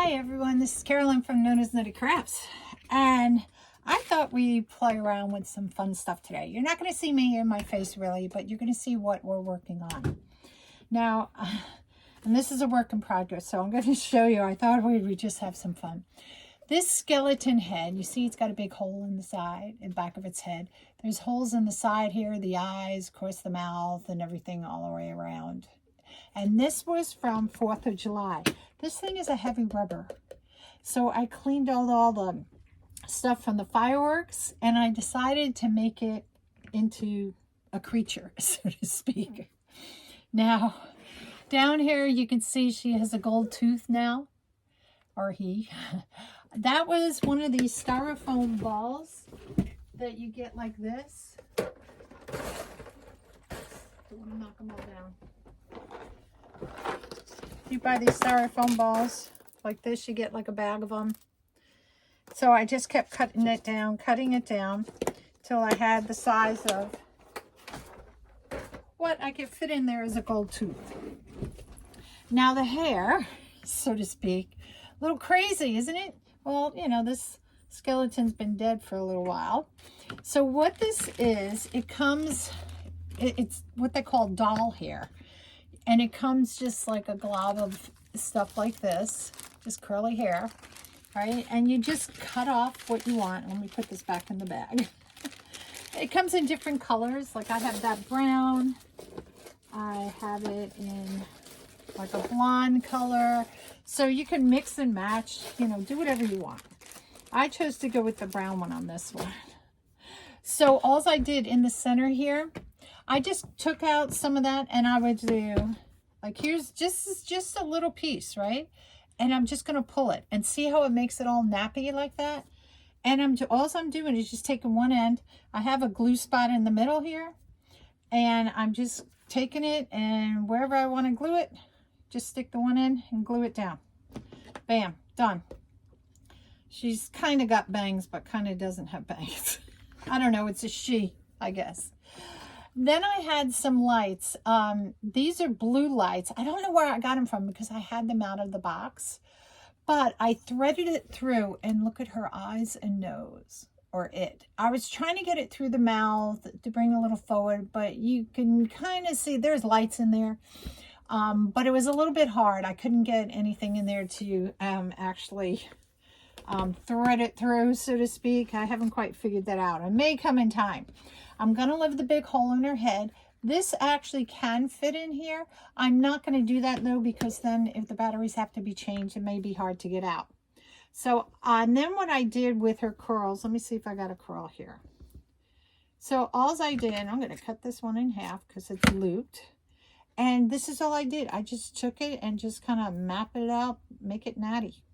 Hi everyone, this is Carolyn from Known as Knitted Crafts, and I thought we'd play around with some fun stuff today. You're not going to see me in my face really, but you're going to see what we're working on. Now, and this is a work in progress, so I'm going to show you. I thought we'd just have some fun. This skeleton head, you see it's got a big hole in the side, in the back of its head. There's holes in the side here, the eyes, of course the mouth, and everything all the way around. And this was from 4th of July. This thing is a heavy rubber. So I cleaned all the stuff from the fireworks, and I decided to make it into a creature, so to speak. Now, down here you can see she has a gold tooth now, or he. That was one of these styrofoam balls that you get like this. Don't want to knock them all down. You buy these styrofoam balls like this, you get like a bag of them. So I just kept cutting it down till I had the size of what I could fit in there as a gold tooth. Now the hair, so to speak, a little crazy, isn't it? Well, you know, this skeleton's been dead for a little while. So what this is, it's what they call doll hair. And it comes just like a glob of stuff like this, just curly hair, right? And you just cut off what you want. Let me put this back in the bag. It comes in different colors. Like I have that brown. I have it in like a blonde color. So you can mix and match, you know, do whatever you want. I chose to go with the brown one on this one. So all I did in the center here, I just took out some of that, and I would do, like, here's just a little piece, right? And I'm just going to pull it and see how it makes it all nappy like that. And all I'm doing is just taking one end. I have a glue spot in the middle here, and I'm just taking it, and wherever I want to glue it, just stick the one end and glue it down. Bam, done. She's kind of got bangs, but kind of doesn't have bangs. I don't know, it's a she, I guess. Then I had some lights. These are blue lights. I don't know where I got them from because I had them out of the box. But I threaded it through, and look at her eyes and nose, or it. I was trying to get it through the mouth to bring a little forward, but you can kind of see there's lights in there. But it was a little bit hard. I couldn't get anything in there to actually thread it through, so to speak. I haven't quite figured that out. It may come in time. I'm going to leave the big hole in her head. This actually can fit in here. I'm not going to do that though, because then if the batteries have to be changed, it may be hard to get out. So, and then what I did with her curls, let me see if I got a curl here. So all I did, I'm going to cut this one in half because it's looped. And this is all I did. I just took it and just kind of map it out, make it natty.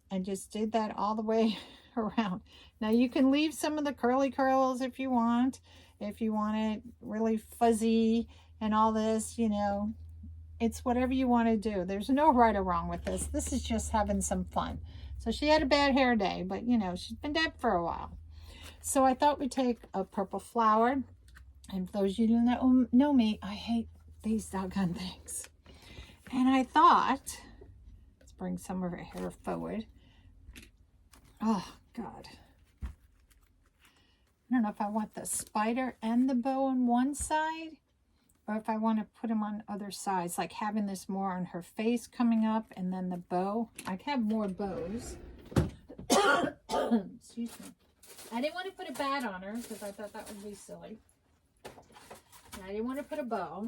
And just did that all the way around. Now you can leave some of the curly curls if you want it really fuzzy and all this, you know, it's whatever you want to do. There's no right or wrong with this. This is just having some fun. So she had a bad hair day, but you know, she's been dead for a while. So I thought we'd take a purple flower, and for those of you who don't know me, I hate these doggone things. And I thought, let's bring some of her hair forward. Oh God, I don't know if I want the spider and the bow on one side, or if I want to put them on other sides, like having this more on her face coming up and then the bow. I have more bows. Excuse me. I didn't want to put a bat on her because I thought that would be silly. And I didn't want to put a bow.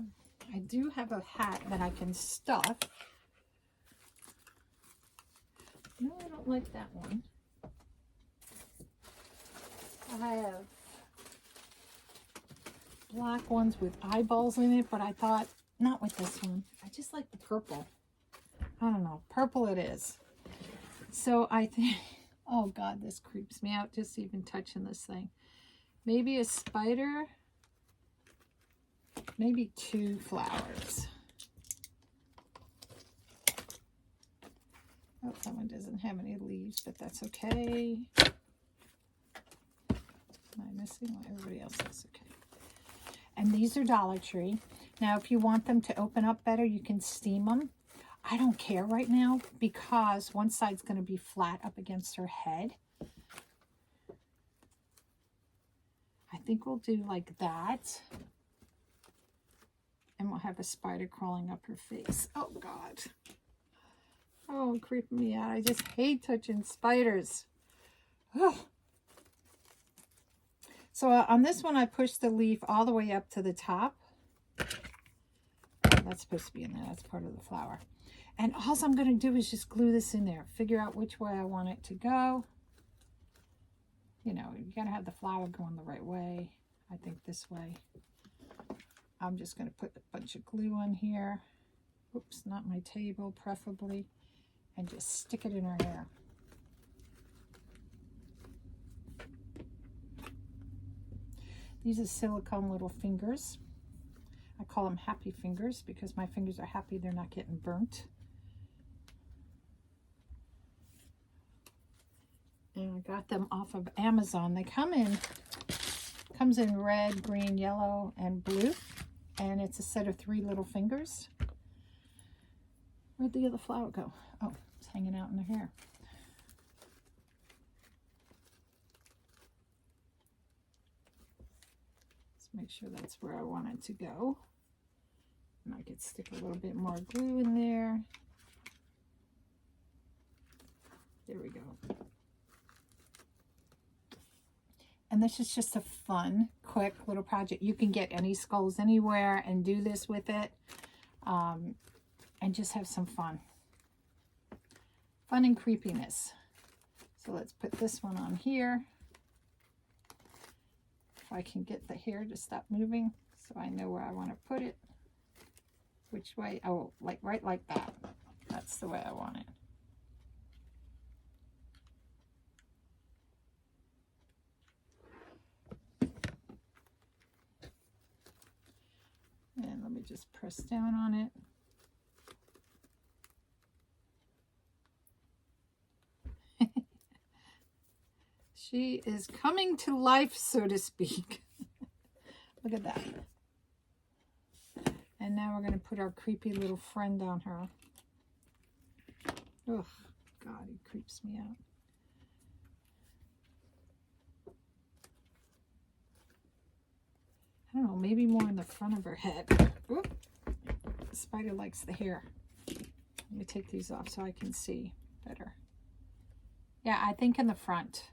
I do have a hat that I can stuff. No, I don't like that one. I have black ones with eyeballs in it, but I thought, not with this one. I just like the purple. I don't know. Purple it is. So I think, oh God, this creeps me out just even touching this thing. Maybe a spider. Maybe 2 flowers. Oh, that one doesn't have any leaves, but that's okay. Am I missing what everybody else is? Okay. And these are Dollar Tree. Now, if you want them to open up better, you can steam them. I don't care right now because one side's going to be flat up against her head. I think we'll do like that. And we'll have a spider crawling up her face. Oh, God. Oh, creeping me out. I just hate touching spiders. Oh. So on this one, I pushed the leaf all the way up to the top. Oh, that's supposed to be in there. That's part of the flower. And all I'm going to do is just glue this in there. Figure out which way I want it to go. You know, you got to have the flower going the right way. I think this way. I'm just going to put a bunch of glue on here. Oops, not my table, preferably. And just stick it in her hair. These are silicone little fingers. I call them happy fingers because my fingers are happy they're not getting burnt. And I got them off of Amazon. They comes in red, green, yellow, and blue. And it's a set of 3 little fingers. Where'd the other flower go? Oh, it's hanging out in her hair. Let's make sure that's where I want it to go. And I could stick a little bit more glue in there. There we go. And this is just a fun, quick little project. You can get any skulls anywhere and do this with it. And just have some fun. Fun and creepiness. So let's put this one on here. If I can get the hair to stop moving so I know where I want to put it. Which way? Oh, like right like that. That's the way I want it. And let me just press down on it. She is coming to life, so to speak. Look at that. And now we're going to put our creepy little friend on her. Oh, God, he creeps me out. I don't know, maybe more in the front of her head. Oop. The spider likes the hair. Let me take these off so I can see better. Yeah, I think in the front.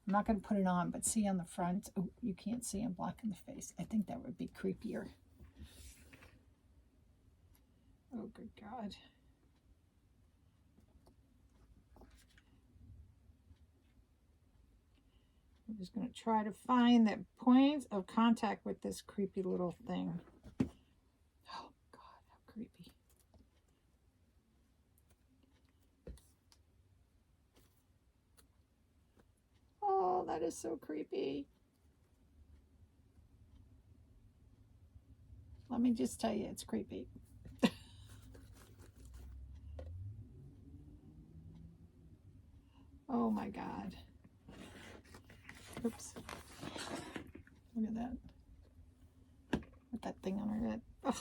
I'm not going to put it on, but see on the front. Oh, you can't see, I'm blocking the face. I think that would be creepier. Oh, good God. I'm just going to try to find that point of contact with this creepy little thing. Oh, God, how creepy. Oh, that is so creepy. Let me just tell you, it's creepy. Oh, my God. Oops. Look at that. With that thing on her head. Ugh. I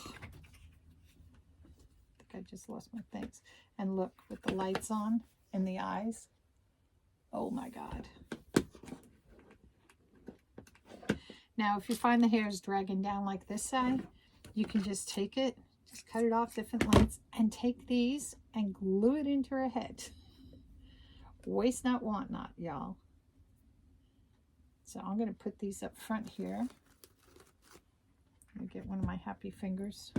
think I just lost my things. And look, with the lights on and the eyes. Oh my God. Now, if you find the hair is dragging down like this side, you can just take it, just cut it off different lengths, and take these and glue it into her head. Waste not, want not, y'all. So I'm going to put these up front here. Let me get one of my happy fingers.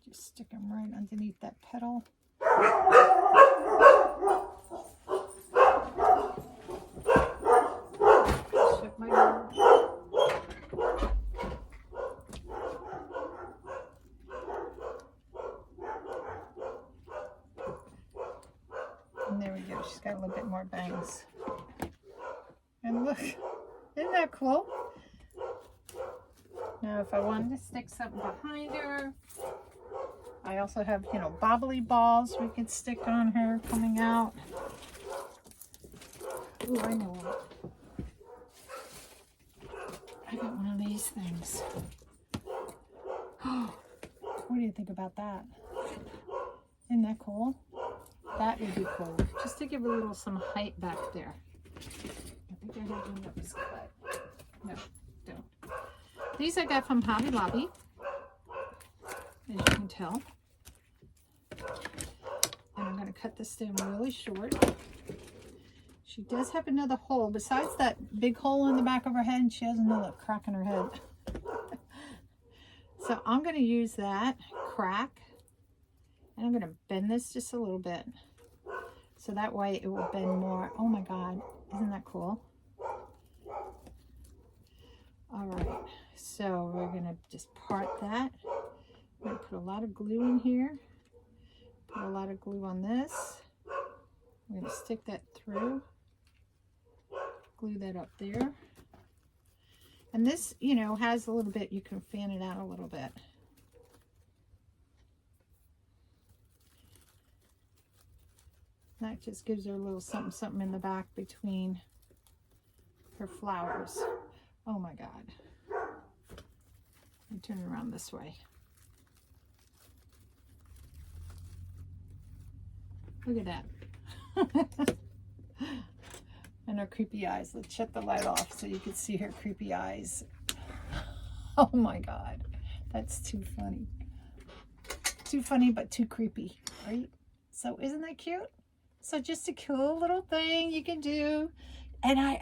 Just stick them right underneath that petal. Shut my door. And there we go. She's got a little bit more bangs. And look, isn't that cool? Now, if I wanted to stick something behind her, I also have, you know, bobbly balls we could stick on her coming out. Ooh, I know what. I got one of these things. What do you think about that? Isn't that cool? That would be cool. Just to give a little some height back there. I think I have one that was cut. No, don't. These I got from Hobby Lobby, as you can tell. And I'm going to cut this down really short. She does have another hole. Besides that big hole in the back of her head, she has another crack in her head. So I'm going to use that crack. And I'm going to bend this just a little bit. So that way it will bend more. Oh my God. Isn't that cool? All right. So we're going to just part that. I'm going to put a lot of glue in here. Put a lot of glue on this. I'm going to stick that through. Glue that up there. And this, you know, has a little bit, you can fan it out a little bit. That just gives her a little something, something in the back between her flowers. Oh my God. Let me turn it around this way. Look at that. And her creepy eyes. Let's shut the light off so you can see her creepy eyes. Oh my God. That's too funny. Too funny, but too creepy, right? So isn't that cute? So just a cool little thing you can do. And I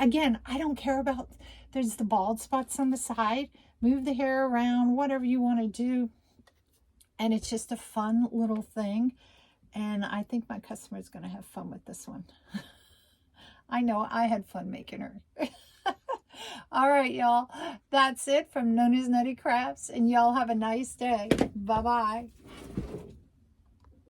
don't care about, there's the bald spots on the side. Move the hair around, whatever you want to do. And it's just a fun little thing. And I think my customer is going to have fun with this one. I know I had fun making her. All right, y'all. That's it from Nona's Nutty Crafts. And y'all have a nice day. Bye-bye.